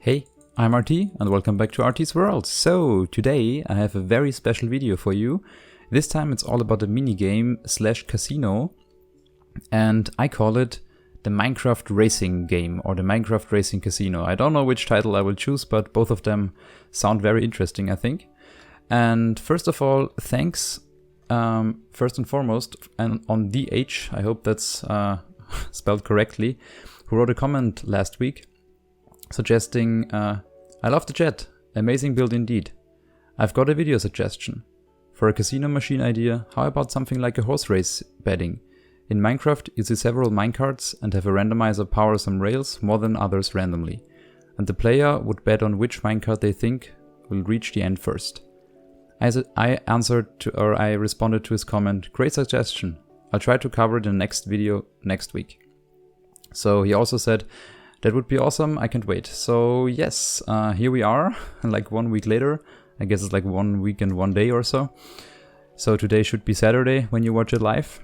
Hey, I'm RT and welcome back to RTsWorld. So today I have a very special video for you. This time it's all about the minigame slash casino, and I call it the Minecraft racing game or the Minecraft racing casino. I don't know which title I will choose, but both of them sound very interesting, I think. And first of all, thanks first and foremost and on DH, I hope that's spelled correctly, who wrote a comment last week suggesting, I love the chat, amazing build indeed. I've got a video suggestion. For a casino machine idea, how about something like a horse race betting? In Minecraft, you see several minecarts and have a randomizer power some rails more than others randomly. And the player would bet on which minecart they think will reach the end first. I responded to his comment, great suggestion. I'll try to cover it in the next video next week. So he also said, that would be awesome, I can't wait. So yes, here we are, like 1 week later. I guess it's like 1 week and 1 day or so. So today should be Saturday when you watch it live.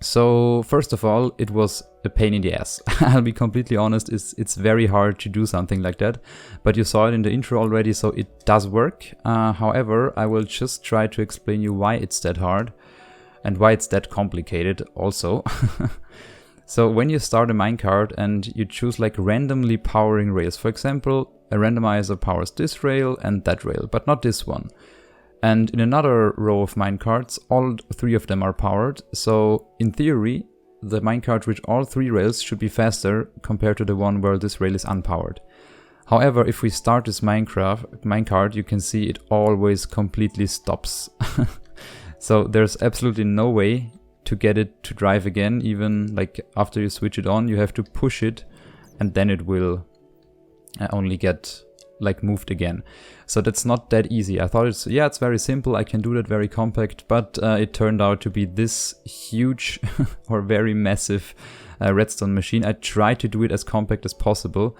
So first of all, it was a pain in the ass. I'll be completely honest, it's very hard to do something like that. But you saw it in the intro already, so it does work. However, I will just try to explain you why it's that hard and why it's that complicated also. So when you start a minecart and you choose like randomly powering rails, for example, a randomizer powers this rail and that rail, but not this one. And in another row of minecarts, all three of them are powered. So in theory, the minecart with all three rails should be faster compared to the one where this rail is unpowered. However, if we start this minecart, you can see it always completely stops. So there's absolutely no way to get it to drive again. Even like after you switch it on, you have to push it and then it will only get like moved again. So that's not that easy. I thought it's very simple, I can do that very compact, but it turned out to be this huge or very massive redstone machine. I tried to do it as compact as possible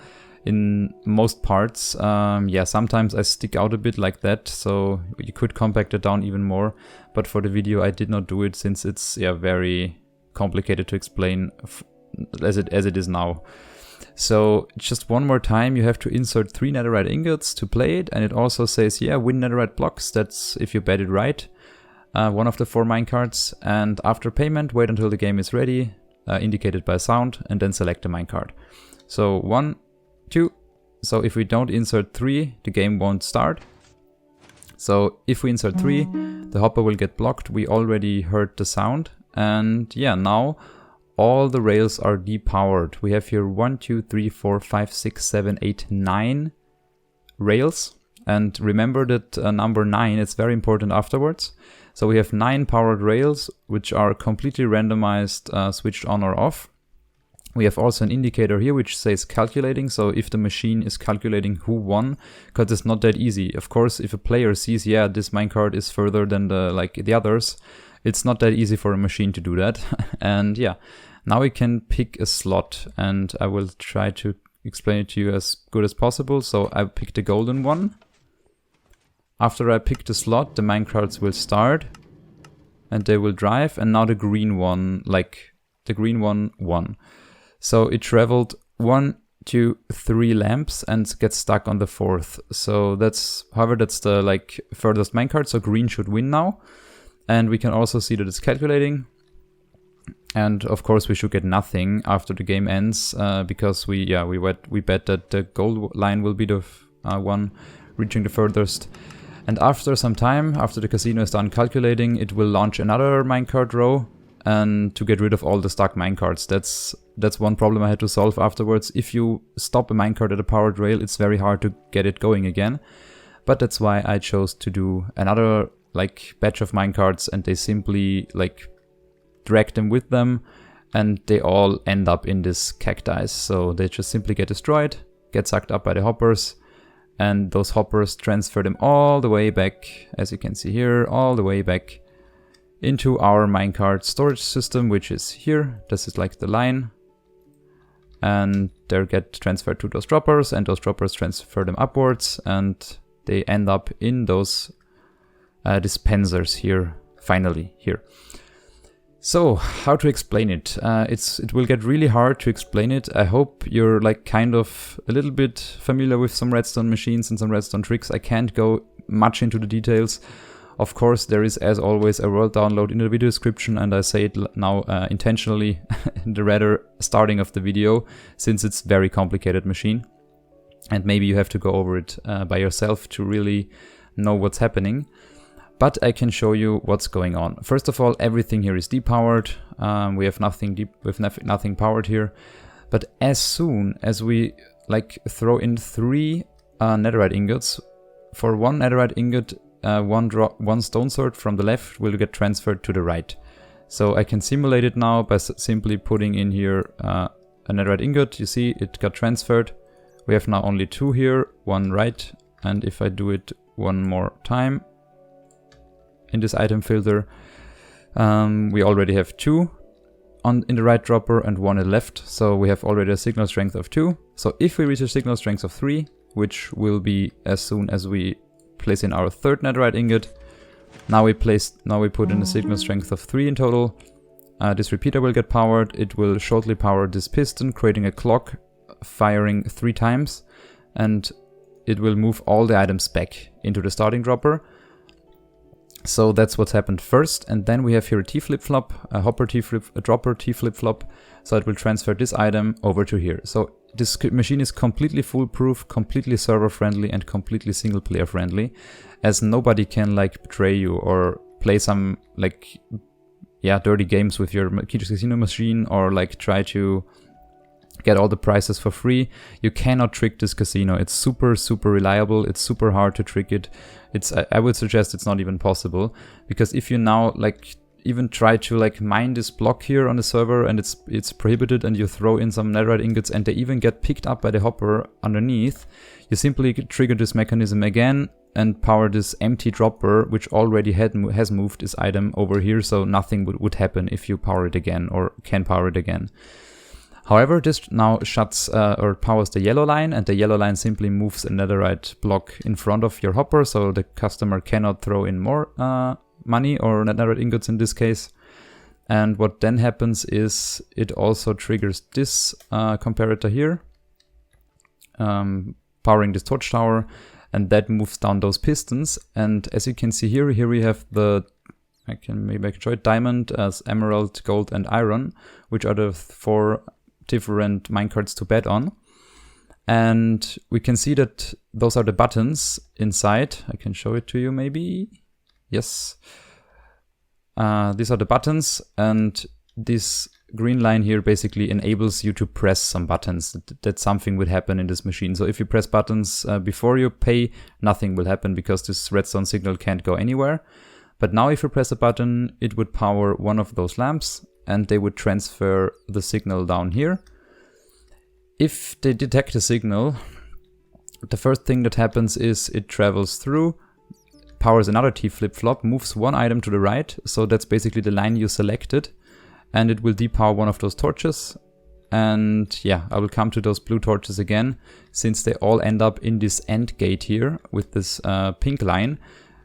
in most parts. Sometimes I stick out a bit like that, so you could compact it down even more, but for the video I did not do it since it's very complicated to explain as it is now. So just one more time, you have to insert 3 netherite ingots to play it, and it also says win netherite blocks, that's if you bet it right, one of the 4 minecarts, and after payment wait until the game is ready, indicated by sound, and then select the minecart. So 1, 2, so if we don't insert 3, the game won't start. So if we insert 3, the hopper will get blocked. We already heard the sound, and now all the rails are depowered. We have here 1, 2, 3, 4, 5, 6, 7, 8, 9 rails. And remember that number 9, it's very important afterwards. So we have 9 powered rails, which are completely randomized, switched on or off. We have also an indicator here which says calculating, so if the machine is calculating who won, because it's not that easy. Of course, if a player sees, this minecart is further than the others, it's not that easy for a machine to do that. And now we can pick a slot, and I will try to explain it to you as good as possible. So I picked the golden one. After I pick the slot, the minecarts will start and they will drive, and now the green one, won. So it traveled 1, 2, 3 lamps and gets stuck on the 4th. So that's the furthest minecart, so green should win now. And we can also see that it's calculating. And of course we should get nothing after the game ends, because we bet that the gold line will be the one reaching the furthest. And after some time, after the casino is done calculating, it will launch another minecart row, and to get rid of all the stuck minecarts. That's one problem I had to solve afterwards. If you stop a minecart at a powered rail, it's very hard to get it going again. But that's why I chose to do another batch of minecarts, and they simply drag them with them, and they all end up in this cacti. So they just simply get destroyed, get sucked up by the hoppers, and those hoppers transfer them all the way back, as you can see here, all the way back into our minecart storage system, which is here. This is like the line, and they get transferred to those droppers, and those droppers transfer them upwards, and they end up in those dispensers here, finally here. So, how to explain it? It will get really hard to explain it. I hope you're like kind of a little bit familiar with some redstone machines and some redstone tricks. I can't go much into the details. Of course, there is, as always, a world download in the video description, and I say it now intentionally in the rather starting of the video, since it's a very complicated machine. And maybe you have to go over it by yourself to really know what's happening. But I can show you what's going on. First of all, everything here is depowered. We have nothing powered here. But as soon as we like throw in 3 netherite ingots, for 1 netherite ingot, one stone sword from the left will get transferred to the right. So I can simulate it now by simply putting in here a netherite ingot. You see it got transferred. We have now only 2 here, 1 right, and if I do it one more time in this item filter, we already have 2 in the right dropper and 1 in the left, so we have already a signal strength of 2. So if we reach a signal strength of 3, which will be as soon as we place in our 3rd netherite ingot, now we put in a signal strength of 3 in total. This repeater will get powered. It will shortly power this piston, creating a clock firing 3 times, and it will move all the items back into the starting dropper. So that's what's happened first, and then we have here a T flip-flop, a dropper T flip-flop, so it will transfer this item over to here. So this machine is completely foolproof, completely server-friendly, and completely single-player friendly, as nobody can like betray you or play some like dirty games with your casino machine, or like try to get all the prizes for free. You cannot trick this casino. It's super reliable. It's super hard to trick it. I would suggest it's not even possible, because if you now like even try to like mine this block here on the server and it's prohibited, and you throw in some netherite ingots and they even get picked up by the hopper underneath, you simply trigger this mechanism again and power this empty dropper, which already has moved this item over here, so nothing would happen if you power it again or can power it again. However, this now shuts or powers the yellow line, and the yellow line simply moves a netherite block in front of your hopper, so the customer cannot throw in more money or netherite ingots in this case. And what then happens is it also triggers this comparator here, powering this torch tower, and that moves down those pistons. And as you can see here we have maybe I can show it, diamond, as emerald, gold, and iron, which are the 4 different minecarts to bet on. And we can see that those are the buttons inside. I can show it to you maybe. Yes. These are the buttons, and this green line here basically enables you to press some buttons. That something would happen in this machine. So if you press buttons before you pay, nothing will happen, because this redstone signal can't go anywhere. But now if you press a button, it would power one of those lamps, and they would transfer the signal down here. If they detect a signal, the first thing that happens is it travels through, powers another T flip-flop, moves 1 item to the right, so that's basically the line you selected, and it will depower one of those torches. And yeah, I will come to those blue torches again, since they all end up in this end gate here with this pink line.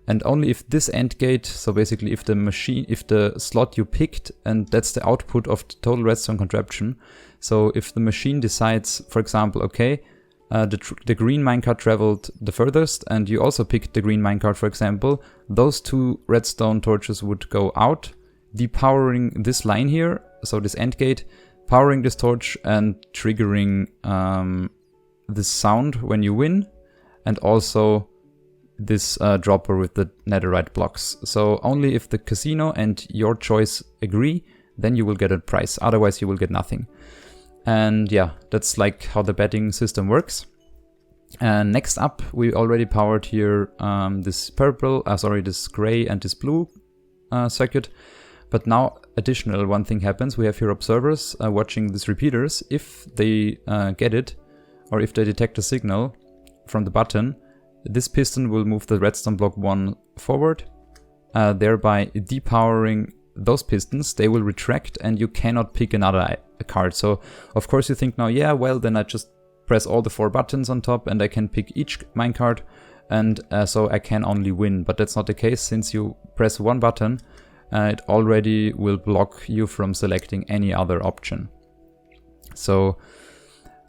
And only if this end gate, so basically if the slot you picked, and that's the output of the total redstone contraption. So if the machine decides, for example, okay, the green minecart traveled the furthest, and you also picked the green minecart, for example, those 2 redstone torches would go out, depowering this line here, so this end gate, powering this torch and triggering this sound when you win, and also this dropper with the netherite blocks. So only if the casino and your choice agree, then you will get a prize. Otherwise you will get nothing. And yeah, that's like how the betting system works. And next up, we already powered here this gray and this blue circuit. But now additional one thing happens. We have here observers watching these repeaters. If they get it, or if they detect a signal from the button, this piston will move the redstone block 1 forward, thereby depowering those pistons. They will retract, and you cannot pick another card. So of course you think now, yeah, well, then I just press all the 4 buttons on top and I can pick each minecart, and so I can only win. But that's not the case. Since you press 1 button, it already will block you from selecting any other option. So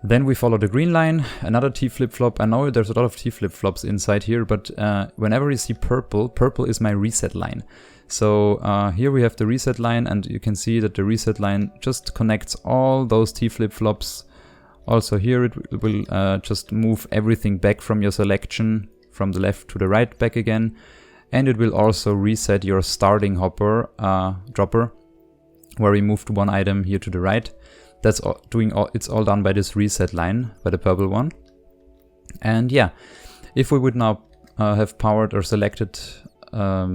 then we follow the green line, another T flip-flop. I know there's a lot of T flip-flops inside here, but whenever you see purple, purple is my reset line. So here we have the reset line, and you can see that the reset line just connects all those T flip-flops. Also here it will just move everything back from your selection, from the left to the right back again. And it will also reset your starting hopper dropper, where we moved one item here to the right. That's it's all done by this reset line, by the purple one. And yeah, if we would now have powered or selected a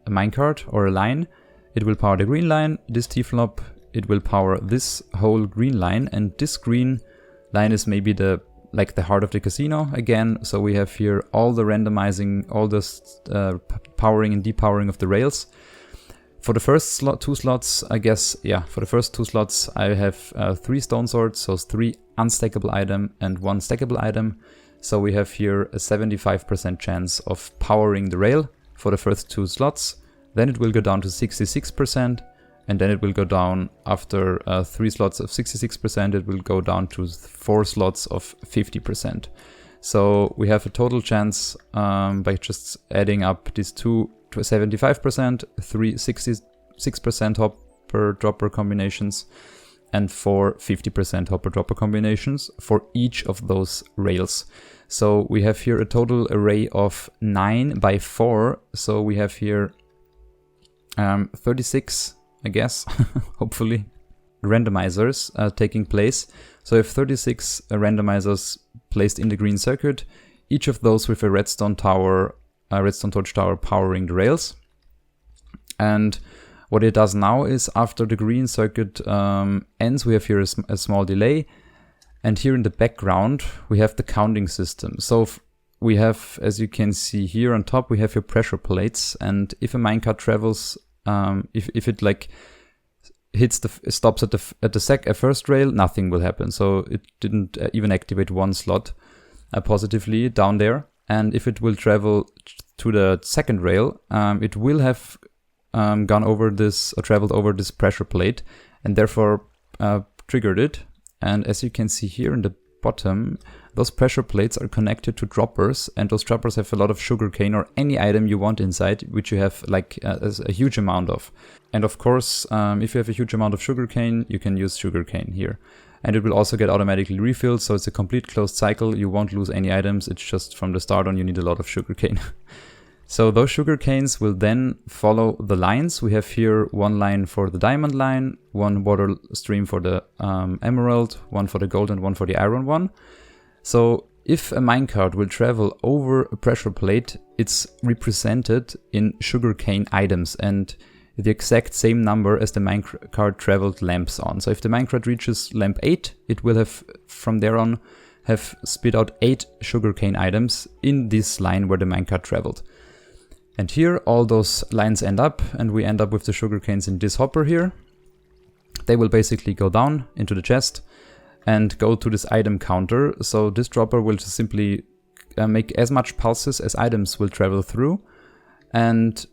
minecart or a line, it will power the green line, this T-flop, it will power this whole green line, and this green line is maybe the heart of the casino again. So we have here all the randomizing, all the powering and depowering of the rails. For the first two slots, I guess, yeah, for the first 2 slots, I have 3 stone swords, so 3 unstackable item and 1 stackable item. So we have here a 75% chance of powering the rail for the first 2 slots. Then it will go down to 66%, and then it will go down after 3 slots of 66%, it will go down to 4 slots of 50%. So we have a total chance by just adding up these 2 to 75%, 3 66% hopper dropper combinations, and 4 50% hopper dropper combinations for each of those rails. So we have here a total array of 9 by 4. So we have here 36, I guess, hopefully, randomizers taking place. So we have 36 randomizers placed in the green circuit, each of those with a redstone tower, a redstone torch tower powering the rails. And what it does now is, after the green circuit ends, we have here a small delay. And here in the background, we have the counting system. So we have, as you can see here on top, we have your pressure plates. And if a minecart travels, if it like hits stops at the first rail, nothing will happen. So it didn't even activate 1 slot positively down there. And if it will travel to the second rail, it will have gone over this, or traveled over this pressure plate, and therefore triggered it. And as you can see here in the bottom, those pressure plates are connected to droppers, and those droppers have a lot of sugarcane or any item you want inside, which you have like a huge amount of. And of course, if you have a huge amount of sugarcane, you can use sugarcane here. And it will also get automatically refilled, so it's a complete closed cycle. You won't lose any items, it's just from the start on you need a lot of sugarcane. So those sugarcanes will then follow the lines. We have here 1 line for the diamond line, 1 water stream for the emerald, 1 for the gold, and 1 for the iron one. So if a minecart will travel over a pressure plate, it's represented in sugarcane items, and the exact same number as the minecart traveled lamps on. So if the minecart reaches lamp 8, it will have, from there on, have spit out 8 sugarcane items in this line where the minecart traveled. And here all those lines end up, and we end up with the sugarcanes in this hopper here. They will basically go down into the chest and go to this item counter. So this dropper will just simply make as much pulses as items will travel through, and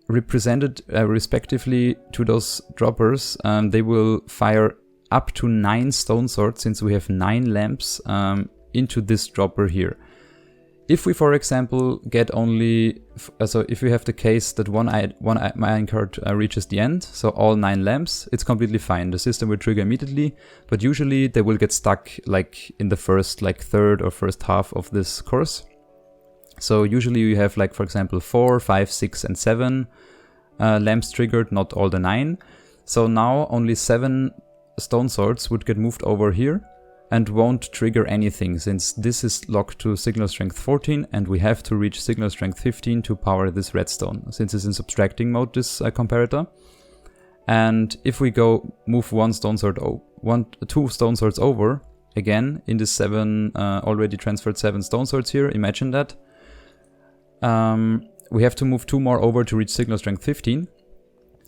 represented respectively to those droppers, they will fire up to 9 stone swords, since we have 9 lamps into this dropper here. If we, for example, get only, so if we have the case that one minecart reaches the end, so all 9 lamps, it's completely fine. The system will trigger immediately, but usually they will get stuck like in the first, like third or first half of this course. So usually you have, like, for example, 4, 5, 6, and 7 lamps triggered, not all the 9. So now only 7 stone swords would get moved over here and won't trigger anything, since this is locked to signal strength 14, and we have to reach signal strength 15 to power this redstone, since it's in subtracting mode, this comparator. And if we go move 2 stone swords over, again, in this 7 already transferred 7 stone swords here, imagine that. We have to move 2 more over to reach signal strength 15.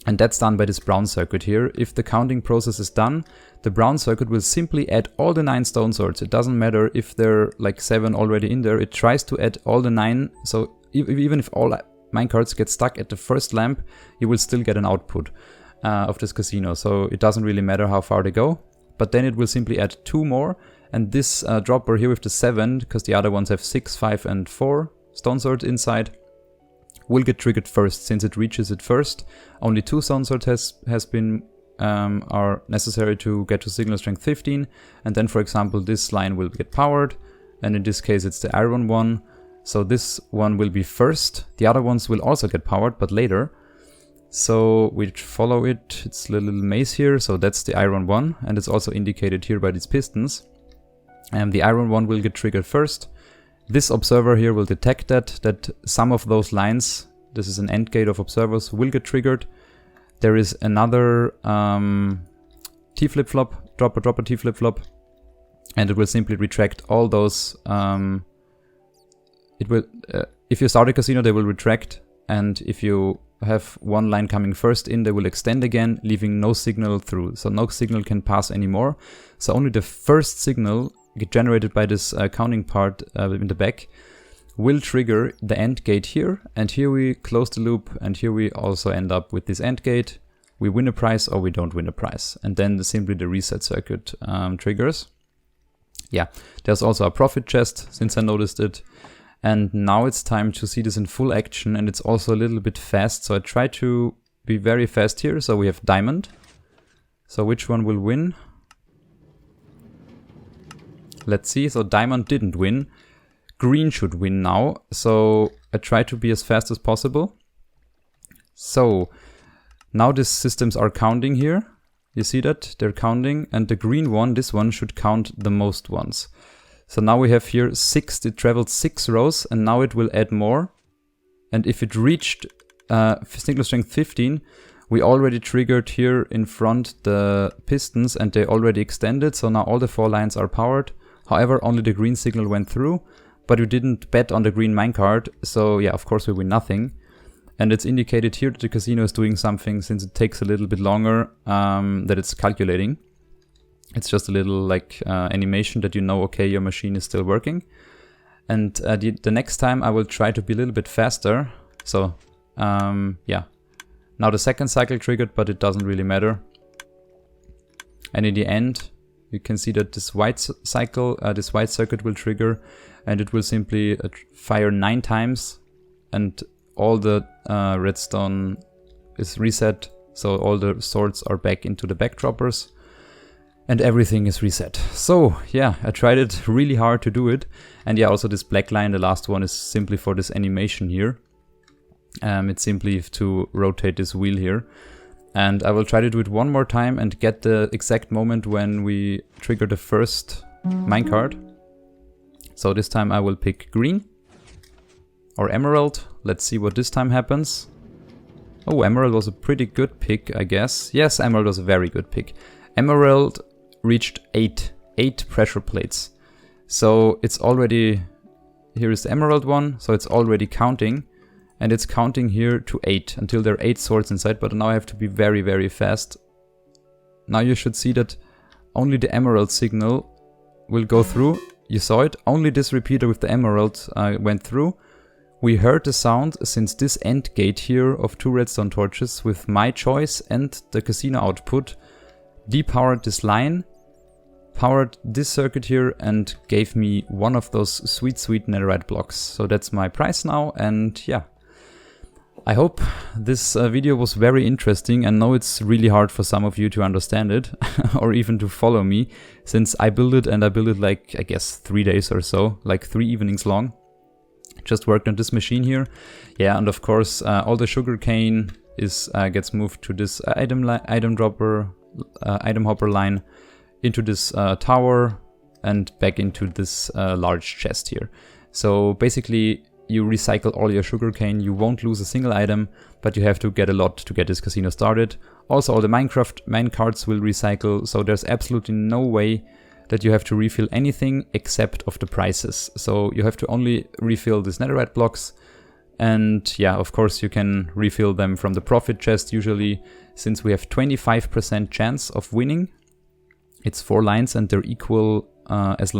And that's done by this brown circuit here. If the counting process is done, the brown circuit will simply add all the 9 stone swords. It doesn't matter if there are like 7 already in there. It tries to add all the 9. So even if all minecarts get stuck at the first lamp, you will still get an output of this casino. So it doesn't really matter how far they go, but then it will simply add 2 more. And this dropper here with the 7, because the other ones have 6, 5 and 4 stone swords inside, will get triggered first, since it reaches it first. Only 2 stone swords are necessary to get to signal strength 15, and then for example this line will get powered, and in this case it's the iron one, so this one will be first. The other ones will also get powered, but later. So we follow it, it's a little maze here, so that's the iron one, and it's also indicated here by these pistons. And the iron one will get triggered first. This observer here will detect that some of those lines, this is an end gate of observers, will get triggered. There is another T flip-flop, dropper T flip-flop, and it will simply retract all those. It will, if you start a casino, they will retract, and if you have one line coming first in, they will extend again, leaving no signal through. So no signal can pass anymore. So only the first signal get generated by this counting part in the back will trigger the end gate here, and here we close the loop, and here we also end up with this end gate. We win a prize or we don't win a prize, and then simply the reset circuit triggers. Yeah, there's also a profit chest, since I noticed it, and now it's time to see this in full action, and it's also a little bit fast, so I try to be very fast here. So we have diamond, so which one will win? Let's see, so diamond didn't win. Green should win now, so I try to be as fast as possible. So now these systems are counting here. You see that? They're counting, and the green one, this one, should count the most ones. So now we have here 6, it traveled 6 rows, and now it will add more. And if it reached signal strength 15, we already triggered here in front the pistons, and they already extended, so now all the 4 lines are powered. However, only the green signal went through, but we didn't bet on the green minecart, so yeah, of course we win nothing. And it's indicated here that the casino is doing something, since it takes a little bit longer that it's calculating. It's just a little like animation that you know, okay, your machine is still working. And the next time I will try to be a little bit faster. So yeah, now the second cycle triggered, but it doesn't really matter. And in the end, you can see that this white cycle, this white circuit will trigger, and it will simply fire 9 times, and all the redstone is reset, so all the swords are back into the backdroppers, and everything is reset. So yeah, I tried it really hard to do it, and yeah, also this black line, the last one, is simply for this animation here. It's simply to rotate this wheel here. And I will try to do it one more time and get the exact moment when we trigger the first minecart. So this time I will pick green or emerald. Let's see what this time happens. Oh, emerald was a pretty good pick, I guess. Yes, emerald was a very good pick. Emerald reached 8 pressure plates. So it's already, here is the emerald one, so it's already counting. And it's counting here to 8 until there are 8 swords inside, but now I have to be very, very fast. Now you should see that only the emerald signal will go through. You saw it, only this repeater with the emerald went through. We heard the sound, since this end gate here of 2 redstone torches with my choice and the casino output depowered this line, powered this circuit here, and gave me one of those sweet netherite blocks. So that's my prize now, and yeah. I hope this video was very interesting. I know it's really hard for some of you to understand it or even to follow me, since I built it, and I built it like, I guess, 3 days or so, like 3 evenings long. Just worked on this machine here. Yeah, and of course all the sugarcane is gets moved to this item hopper line, into this tower, and back into this large chest here. So basically, you recycle all your sugarcane, you won't lose a single item, but you have to get a lot to get this casino started. Also, all the minecarts will recycle, so there's absolutely no way that you have to refill anything except of the prices. So you have to only refill these netherite blocks, and yeah, of course you can refill them from the profit chest usually, since we have 25% chance of winning. It's 4 lines and they're equal as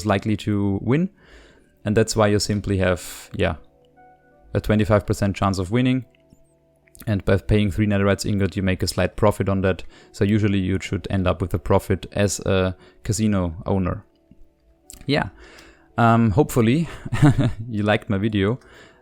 likely to win. And that's why you simply have, yeah, a 25% chance of winning. And by paying 3 netherite ingot, you make a slight profit on that. So usually you should end up with a profit as a casino owner. Yeah, hopefully you liked my video.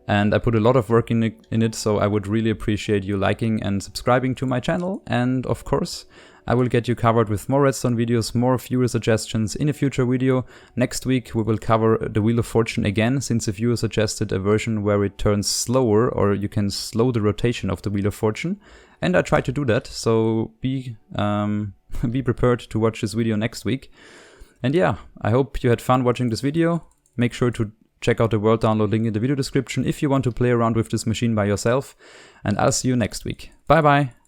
And I put a lot of work in it, so I would really appreciate you liking and subscribing to my channel. And of course, I will get you covered with more redstone videos, more viewer suggestions in a future video. Next week we will cover the Wheel of Fortune again, since a viewer suggested a version where it turns slower, or you can slow the rotation of the Wheel of Fortune. And I try to do that, so be prepared to watch this video next week. And yeah, I hope you had fun watching this video. Make sure to check out the world download link in the video description if you want to play around with this machine by yourself. And I'll see you next week. Bye bye!